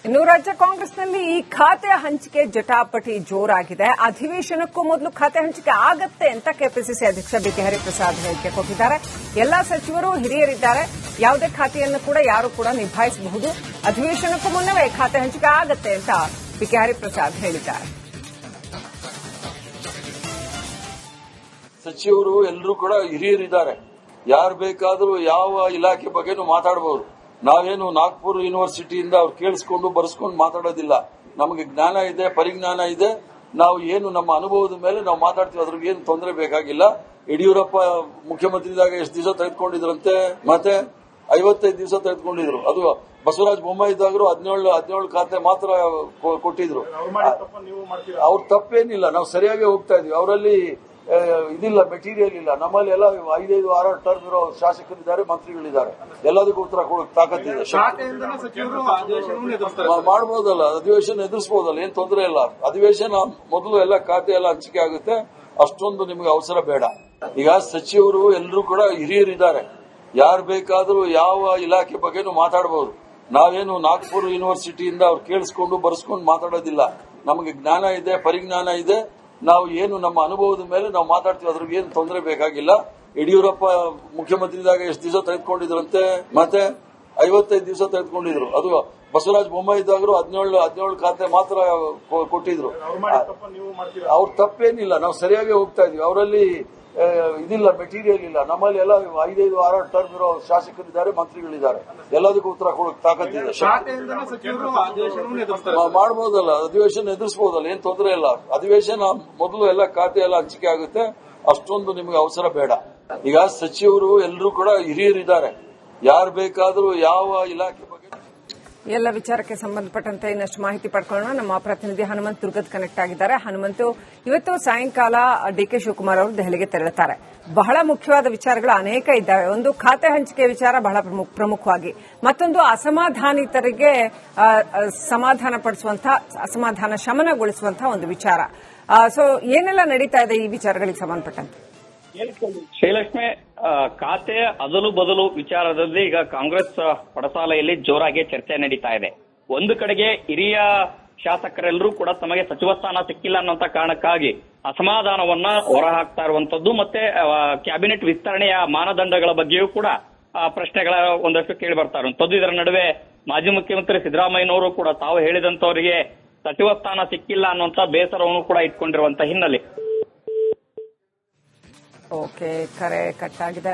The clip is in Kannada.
ಇನ್ನು ರಾಜ್ಯ ಕಾಂಗ್ರೆಸ್ನಲ್ಲಿ ಈ ಖಾತೆ ಹಂಚಿಕೆ ಜಟಾಪಟಿ ಜೋರಾಗಿದೆ. ಅಧಿವೇಶನಕ್ಕೂ ಮೊದಲು ಖಾತೆ ಹಂಚಿಕೆ ಆಗತ್ತೆ ಅಂತ ಕೆಪಿಸಿಸಿ ಅಧ್ಯಕ್ಷ ಬಿಕೆ ಹರಿಪ್ರಸಾದ್ ಹೇಳಿಕೆ ಕೊಟ್ಟಿದ್ದಾರೆ. ಎಲ್ಲಾ ಸಚಿವರು ಹಿರಿಯರಿದ್ದಾರೆ. ಯಾವುದೇ ಖಾತೆಯನ್ನು ಕೂಡ ಯಾರು ಕೂಡ ನಿಭಾಯಿಸಬಹುದು. ಅಧಿವೇಶನಕ್ಕೂ ಮುನ್ನವೇ ಖಾತೆ ಹಂಚಿಕೆ ಆಗತ್ತೆ ಅಂತ ಬಿಕೆ ಹರಿಪ್ರಸಾದ್ ಹೇಳಿದ್ದಾರೆ. ಸಚಿವರು ಎಲ್ಲರೂ ಕೂಡ ಹಿರಿಯರಿದ್ದಾರೆ. ಯಾರು ಬೇಕಾದರೂ ಯಾವ ಇಲಾಖೆ ಬಗ್ಗೆನೂ ಮಾತಾಡಬಹುದು. ನಾವೇನು ನಾಗ್ಪುರ್ ಯೂನಿವರ್ಸಿಟಿಯಿಂದ ಅವ್ರು ಕೇಳಿಸ್ಕೊಂಡು ಬರೆಸ್ಕೊಂಡು ಮಾತಾಡೋದಿಲ್ಲ. ನಮಗೆ ಜ್ಞಾನ ಇದೆ, ಪರಿಜ್ಞಾನ ಇದೆ. ನಾವು ಏನು ನಮ್ಮ ಅನುಭವದ ಮೇಲೆ ನಾವು ಮಾತಾಡ್ತೀವಿ. ಅದ್ರಿಗೆ ಏನು ತೊಂದರೆ ಬೇಕಾಗಿಲ್ಲ. ಯಡಿಯೂರಪ್ಪ ಮುಖ್ಯಮಂತ್ರಿದಾಗ ಎಷ್ಟು ದಿವಸ ತೆಗೆದುಕೊಂಡಿದ್ರಂತೆ, ಮತ್ತೆ 55 ದಿವಸ ತೆಗೆದುಕೊಂಡಿದ್ರು. ಅದು ಬಸವರಾಜ ಬೊಮ್ಮಾಯಿ ಇದ್ದಾಗರು 17 ಖಾತೆ ಮಾತ್ರ ಕೊಟ್ಟಿದ್ರು. ಅವ್ರ ತಪ್ಪೇನಿಲ್ಲ. ನಾವು ಸರಿಯಾಗಿ ಹೋಗ್ತಾ ಇದೀವಿ. ಅವರಲ್ಲಿ ಇದಿಲ್ಲ, ಮೆಟೀರಿಯಲ್ ಇಲ್ಲ. ನಮ್ಮಲ್ಲಿ ಎಲ್ಲ 5-6 ಟರ್ಮ್ ಇರೋ ಶಾಸಕರಿದ್ದಾರೆ, ಮಂತ್ರಿಗಳಿದ್ದಾರೆ. ಎಲ್ಲದಕ್ಕೂ ಉತ್ತರ ಕೊಡೋಕೆ ತಾಕತ್ತಿದೆ. ಮಾಡಬಹುದಲ್ಲ, ಅಧಿವೇಶನ ಎದುರಿಸಬಹುದಲ್ಲ, ಏನ್ ತೊಂದರೆ ಇಲ್ಲ. ಅಧಿವೇಶನ ಮೊದಲು ಎಲ್ಲ ಖಾತೆ ಎಲ್ಲ ಹಂಚಿಕೆ ಆಗುತ್ತೆ. ಅಷ್ಟೊಂದು ನಿಮಗೆ ಅವಸರ ಬೇಡ. ಈಗ ಸಚಿವರು ಎಲ್ಲರೂ ಕೂಡ ಹಿರಿಯರಿದ್ದಾರೆ. ಯಾರು ಬೇಕಾದರೂ ಯಾವ ಇಲಾಖೆ ಬಗ್ಗೆನೂ ಮಾತಾಡಬಹುದು. ನಾವೇನು ನಾಗ್ಪುರ್ ಯೂನಿವರ್ಸಿಟಿಯಿಂದ ಅವ್ರು ಕೇಳಿಸ್ಕೊಂಡು ಬರೆಸ್ಕೊಂಡು ಮಾತಾಡೋದಿಲ್ಲ. ನಮಗೆ ಜ್ಞಾನ ಇದೆ, ಪರಿಜ್ಞಾನ ಇದೆ. ನಾವು ಏನು ನಮ್ಮ ಅನುಭವದ ಮೇಲೆ ನಾವು ಮಾತಾಡ್ತೀವಿ. ಅದ್ರಿಗೆ ಏನು ತೊಂದರೆ ಬೇಕಾಗಿಲ್ಲ. ಯಡಿಯೂರಪ್ಪ ಮುಖ್ಯಮಂತ್ರಿದಾಗ ಎಷ್ಟು ದಿವಸ ತೆಗೆದುಕೊಂಡಿದ್ರಂತೆ, ಮತ್ತೆ 55 ದಿವಸ ತೆಗೆದುಕೊಂಡಿದ್ರು. ಅದು ಬಸವರಾಜ ಬೊಮ್ಮಾಯಿ ಇದ್ದಾಗರು 17 ಖಾತೆ ಮಾತ್ರ ಕೊಟ್ಟಿದ್ರು. ಅವ್ರ ತಪ್ಪೇನಿಲ್ಲ. ನಾವು ಸರಿಯಾಗಿ ಹೋಗ್ತಾ ಇದೀವಿ. ಅವರಲ್ಲಿ ಇದಿಲ್ಲ, ಮೆಟೀರಿಯಲ್ ಇಲ್ಲ. ನಮ್ಮಲ್ಲಿ ಎಲ್ಲ 5-6 ಟರ್ಮ್ ಇರೋ ಶಾಸಕರಿದ್ದಾರೆ, ಮಂತ್ರಿಗಳಿದ್ದಾರೆ. ಎಲ್ಲದಕ್ಕೂ ಉತ್ತರ ಕೊಡೋಕೆ ತಾಕತ್ತಿದೆ. ಮಾಡಬಹುದಲ್ಲ, ಅಧಿವೇಶನ ಎದುರಿಸಬಹುದಲ್ಲ, ಏನ್ ತೊಂದರೆ ಇಲ್ಲ. ಅಧಿವೇಶನ ಮೊದಲು ಎಲ್ಲ ಖಾತೆ ಎಲ್ಲ ಹಂಚಿಕೆ ಆಗುತ್ತೆ. ಅಷ್ಟೊಂದು ನಿಮಗೆ ಅವಸರ ಬೇಡ. ಈಗ ಸಚಿವರು ಎಲ್ಲರೂ ಕೂಡ ಹಿರಿಯರಿದ್ದಾರೆ. ಯಾರು ಬೇಕಾದರೂ ಯಾವ ಇಲಾಖೆ ಬಗ್ಗೆ ಎಲ್ಲ ವಿಚಾರಕ್ಕೆ ಸಂಬಂಧಪಟ್ಟಂತೆ ಇನ್ನಷ್ಟು ಮಾಹಿತಿ ಪಡ್ಕೊಳ್ಳೋಣ. ನಮ್ಮ ಪ್ರತಿನಿಧಿ ಹನುಮಂತ್ ದುರ್ಗದ್ ಕನೆಕ್ಟ್ ಆಗಿದ್ದಾರೆ. ಹನುಮಂತು, ಇವತ್ತು ಸಾಯಂಕಾಲ ಡಿಕೆ ಶಿವಕುಮಾರ್ ಅವರು ದೆಹಲಿಗೆ ತೆರಳುತ್ತಾರೆ. ಬಹಳ ಮುಖ್ಯವಾದ ವಿಚಾರಗಳು ಅನೇಕ ಇದ್ದಾವೆ. ಒಂದು ಖಾತೆ ಹಂಚಿಕೆ ವಿಚಾರ ಬಹಳ ಪ್ರಮುಖವಾಗಿ, ಮತ್ತೊಂದು ಅಸಮಾಧಾನಿತರಿಗೆ ಸಮಾಧಾನ ಪಡಿಸುವಂತಹ, ಅಸಮಾಧಾನ ಶಮನಗೊಳಿಸುವಂತಹ ಒಂದು ವಿಚಾರ. ಸೊ ಏನೆಲ್ಲ ನಡೀತಾ ಇದೆ ಈ ವಿಚಾರಗಳಿಗೆ ಸಂಬಂಧಪಟ್ಟಂತೆ? ಶ್ರೀಲಕ್ಷ್ಮಿ, ಖಾತೆ ಅದಲು ಬದಲು ವಿಚಾರದಲ್ಲಿ ಈಗ ಕಾಂಗ್ರೆಸ್ ಪಡಸಾಲೆಯಲ್ಲಿ ಜೋರಾಗಿ ಚರ್ಚೆ ನಡೀತಾ ಇದೆ. ಒಂದು ಕಡೆಗೆ ಹಿರಿಯ ಶಾಸಕರೆಲ್ಲರೂ ಕೂಡ ತಮಗೆ ಸಚಿವ ಸ್ಥಾನ ಸಿಕ್ಕಿಲ್ಲ ಅನ್ನುವಂತ ಕಾರಣಕ್ಕಾಗಿ ಅಸಮಾಧಾನವನ್ನ ಹೊರಹಾಕ್ತಾ ಇರುವಂತದ್ದು, ಮತ್ತೆ ಕ್ಯಾಬಿನೆಟ್ ವಿಸ್ತರಣೆಯ ಮಾನದಂಡಗಳ ಬಗ್ಗೆಯೂ ಕೂಡ ಪ್ರಶ್ನೆಗಳ ಒಂದಷ್ಟು ಕೇಳಿ ಬರ್ತಾ ಇರುವಂತದ್ದು. ಇದರ ನಡುವೆ ಮಾಜಿ ಮುಖ್ಯಮಂತ್ರಿ ಸಿದ್ದರಾಮಯ್ಯನವರು ಕೂಡ ತಾವು ಹೇಳಿದಂತವರಿಗೆ ಸಚಿವ ಸ್ಥಾನ ಸಿಕ್ಕಿಲ್ಲ ಅನ್ನುವಂತ ಬೇಸರವನ್ನು ಕೂಡ ಇಟ್ಕೊಂಡಿರುವಂತ ಹಿನ್ನೆಲೆ. ಓಕೆ, ಕರೆ ಕಟ್ ಆಗಿದೆ.